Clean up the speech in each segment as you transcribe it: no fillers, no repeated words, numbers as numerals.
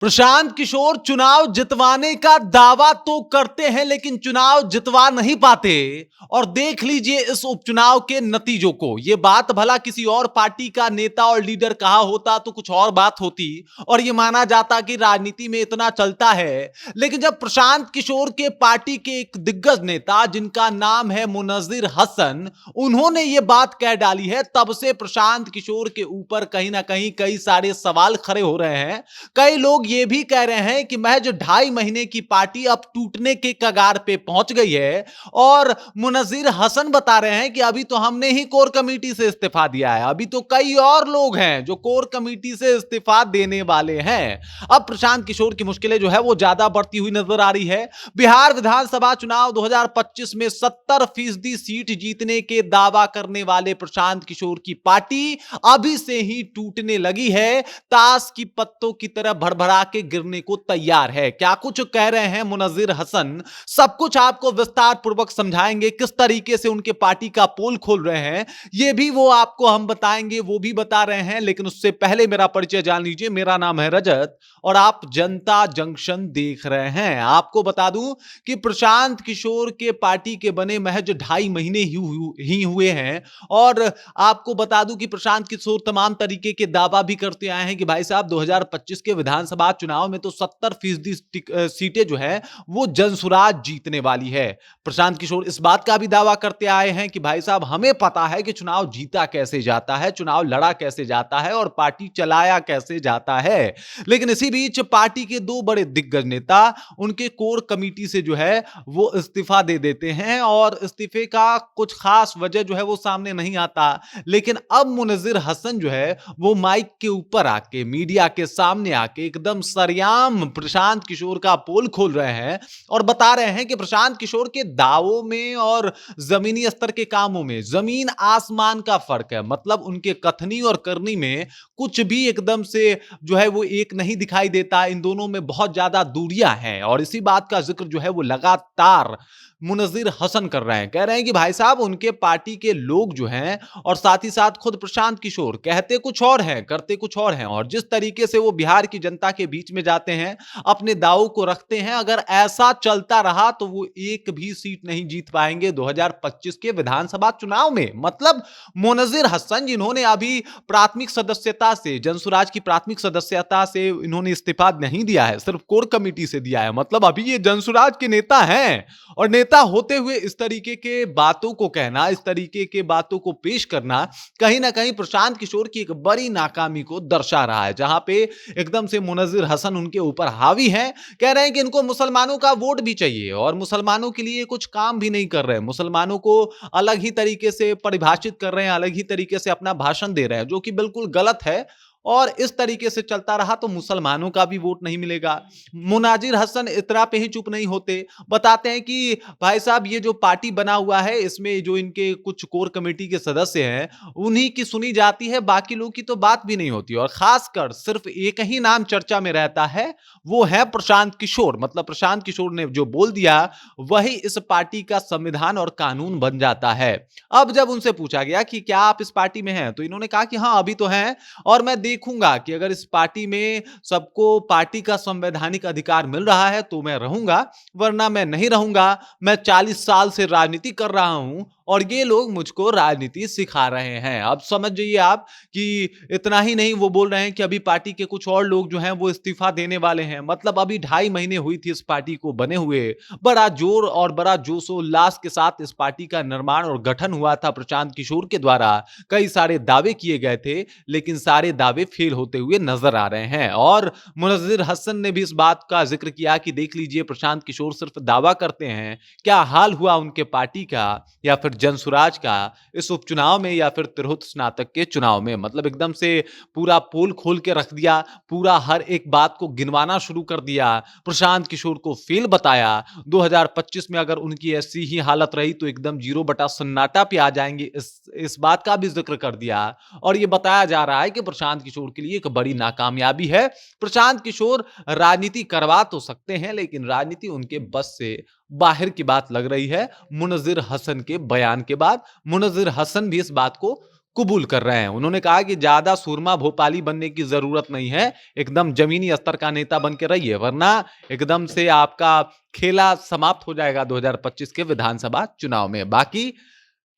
प्रशांत किशोर चुनाव जितवाने का दावा तो करते हैं लेकिन चुनाव जितवा नहीं पाते। और देख लीजिए इस उपचुनाव के नतीजों को। यह बात भला किसी और पार्टी का नेता और लीडर कहा होता तो कुछ और बात होती और यह माना जाता कि राजनीति में इतना चलता है। लेकिन जब प्रशांत किशोर के पार्टी के एक दिग्गज नेता जिनका नाम है मुनज़्ज़िर हसन, उन्होंने यह बात कह डाली है, तब से प्रशांत किशोर के ऊपर कहीं ना कहीं कई सारे सवाल खड़े हो रहे हैं। कई लोग ये भी कह रहे हैं कि महज 2.5 महीने की पार्टी अब टूटने के कगार पे पहुंच गई है। और मुनज़्ज़िर हसन बता रहे हैं कि अभी तो हमने ही कोर कमेटी से इस्तीफा दिया है, अभी तो कई और लोग हैं जो कोर कमेटी से इस्तीफा देने वाले हैं। अब प्रशांत किशोर की मुश्किलें जो है वो ज्यादा बढ़ती हुई नजर आ रही है। बिहार विधानसभा चुनाव 2025 में 70% सीट जीतने के दावा करने वाले प्रशांत किशोर की पार्टी अभी से ही टूटने लगी है, ताश की पत्तों की तरह भड़भड़ा के गिरने को तैयार है। क्या कुछ कह रहे हैं मुनज़्ज़िर हसन, सब कुछ आपको विस्तार पूर्वक समझाएंगे। किस तरीके से उनके पार्टी का पोल खोल रहे हैं ये भी वो आपको हम बताएंगे, वो भी बता रहे हैं। लेकिन उससे पहले मेरा परिचय जान लीजिए। मेरा नाम है रजत और आप जनता जंक्शन देख रहे हैं। आपको बता दूं कि प्रशांत किशोर के पार्टी के बने महज 2.5 महीने ही हुए हैं। और आपको बता दूं कि प्रशांत किशोर तमाम तरीके के दावा भी करते आए हैं कि भाई साहब 2025 के विधानसभा चुनाव में तो 70% सीटें जो है वो जनसुराज जीतने वाली है। प्रशांत किशोर इस बात का भी दावा करते आए हैं कि भाई साहब हमें पता है कि चुनाव जीता कैसे जाता है, चुनाव लड़ा कैसे जाता है और पार्टी चलाया कैसे जाता है। लेकिन इसी बीच पार्टी के 2 बड़े दिग्गज नेता उनके कोर कमेटी से जो है वो इस्तीफा दे देते हैं और इस्तीफे का कुछ खास वजह जो है वो सामने नहीं आता। लेकिन अब मुनज़्ज़िर हसन जो है वो माइक के ऊपर आके, मीडिया के सामने आके एकदम सरेआम प्रशांत किशोर का पोल खोल रहे हैं और बता रहे हैं कि प्रशांत किशोर के दावों में और जमीनी स्तर के कामों में जमीन आसमान का फर्क है। मतलब उनके कथनी और करनी में कुछ भी एकदम से जो है वो एक नहीं दिखाई देता। इन दोनों में बहुत ज्यादा दूरियां हैं और इसी बात का जिक्र जो है वो लगातार मुनज़्ज़िर हसन कर रहे हैं। कह रहे हैं कि भाई साहब उनके पार्टी के लोग जो हैं और साथ ही साथ खुद प्रशांत किशोर कहते कुछ और हैं, करते कुछ और हैं। और जिस तरीके से वो बिहार की जनता के बीच में जाते हैं, अपने दावों को रखते हैं, अगर ऐसा चलता रहा तो वो एक भी सीट नहीं जीत पाएंगे 2025 के विधानसभा चुनाव में। मतलब मुनज़्ज़िर हसन जिन्होंने अभी प्राथमिक सदस्यता से, जनसुराज की प्राथमिक सदस्यता से इन्होंने इस्तीफा नहीं दिया है, सिर्फ कोर कमेटी से दिया है। मतलब अभी ये जनसुराज के नेता हैं और नेता होते हुए इस तरीके के बातों को कहना, इस तरीके के बातों को पेश करना कहीं ना कहीं प्रशांत किशोर की एक बड़ी नाकामी को दर्शा रहा है। जहां पे एकदम से मुनज़्ज़िर हसन उनके ऊपर हावी हैं, कह रहे हैं कि इनको मुसलमानों का वोट भी चाहिए और मुसलमानों के लिए कुछ काम भी नहीं कर रहे हैं, मुसलमानों को अलग ही तरीके से परिभाषित कर रहे हैं, अलग ही तरीके से अपना भाषण दे रहे हैं, जो कि बिल्कुल गलत है। और इस तरीके से चलता रहा तो मुसलमानों का भी वोट नहीं मिलेगा। मुनज़्ज़िर हसन इतना पे ही चुप नहीं होते, बताते हैं कि भाई साहब ये जो पार्टी बना हुआ है इसमें जो इनके कुछ कोर कमेटी के सदस्य हैं उन्हीं की सुनी जाती है, बाकी लोग की तो बात भी नहीं होती। और खासकर सिर्फ एक ही नाम चर्चा में रहता है, वो है प्रशांत किशोर। मतलब प्रशांत किशोर ने जो बोल दिया वही इस पार्टी का संविधान और कानून बन जाता है। अब जब उनसे पूछा गया कि क्या आप इस पार्टी में हैं, तो इन्होंने कहा कि हाँ अभी तो हैं और मैं देखूंगा कि अगर इस पार्टी में सबको पार्टी का संवैधानिक अधिकार मिल रहा है तो मैं रहूंगा, वरना मैं नहीं रहूंगा। मैं 40 साल से राजनीति कर रहा हूं और ये लोग मुझको राजनीति सिखा रहे हैं। अब समझ जाइए आप कि इतना ही नहीं, वो बोल रहे हैं कि अभी पार्टी के कुछ और लोग जो हैं वो इस्तीफा देने वाले हैं। मतलब अभी 2.5 महीने हुई थी इस पार्टी को बने हुए, बड़ा जोर और बड़ा जोशोल्लास के साथ इस पार्टी का निर्माण और गठन हुआ था प्रशांत किशोर के द्वारा। कई सारे दावे किए गए थे लेकिन सारे दावे फेल होते हुए नजर आ रहे हैं। और मुनज़्ज़िर हसन ने भी इस बात का जिक्र किया कि देख लीजिए प्रशांत किशोर सिर्फ दावा करते हैं, क्या हाल हुआ उनके पार्टी का या फिर जनसुराज का इस उपचुनाव में या फिर तिरहुत स्नातक के चुनाव में। मतलब एकदम से पूरा पोल खोल के रख दिया, पूरा हर एक बात को गिनवाना शुरू कर दिया, प्रशांत किशोर को फेल बताया। 2025 में अगर उनकी ऐसी ही हालत रही तो एकदम 0 बटा सन्नाटा पे आ जाएंगे, इस बात का भी जिक्र कर दिया। और यह बताया जा रहा है कि प्रशांत किशोर के लिए एक बड़ी नाकामयाबी है। प्रशांत किशोर राजनीति करवा तो सकते हैं लेकिन राजनीति उनके बस से बाहर की बात लग रही है मुनज़्ज़िर हसन के बयान के बाद। मुनज़्ज़िर हसन भी इस बात को कबूल कर रहे हैं। उन्होंने कहा कि ज्यादा सूरमा भोपाली बनने की जरूरत नहीं है, एकदम जमीनी स्तर का नेता बन के रहिए, वरना एकदम से आपका खेला समाप्त हो जाएगा 2025 के विधानसभा चुनाव में। बाकी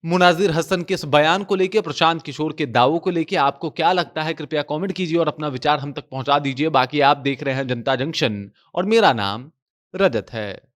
मुनाजिर हसन के इस बयान को लेके, प्रशांत किशोर के दावों को लेके आपको क्या लगता है? कृपया कमेंट कीजिए और अपना विचार हम तक पहुंचा दीजिए। बाकी आप देख रहे हैं जनता जंक्शन और मेरा नाम रजत है।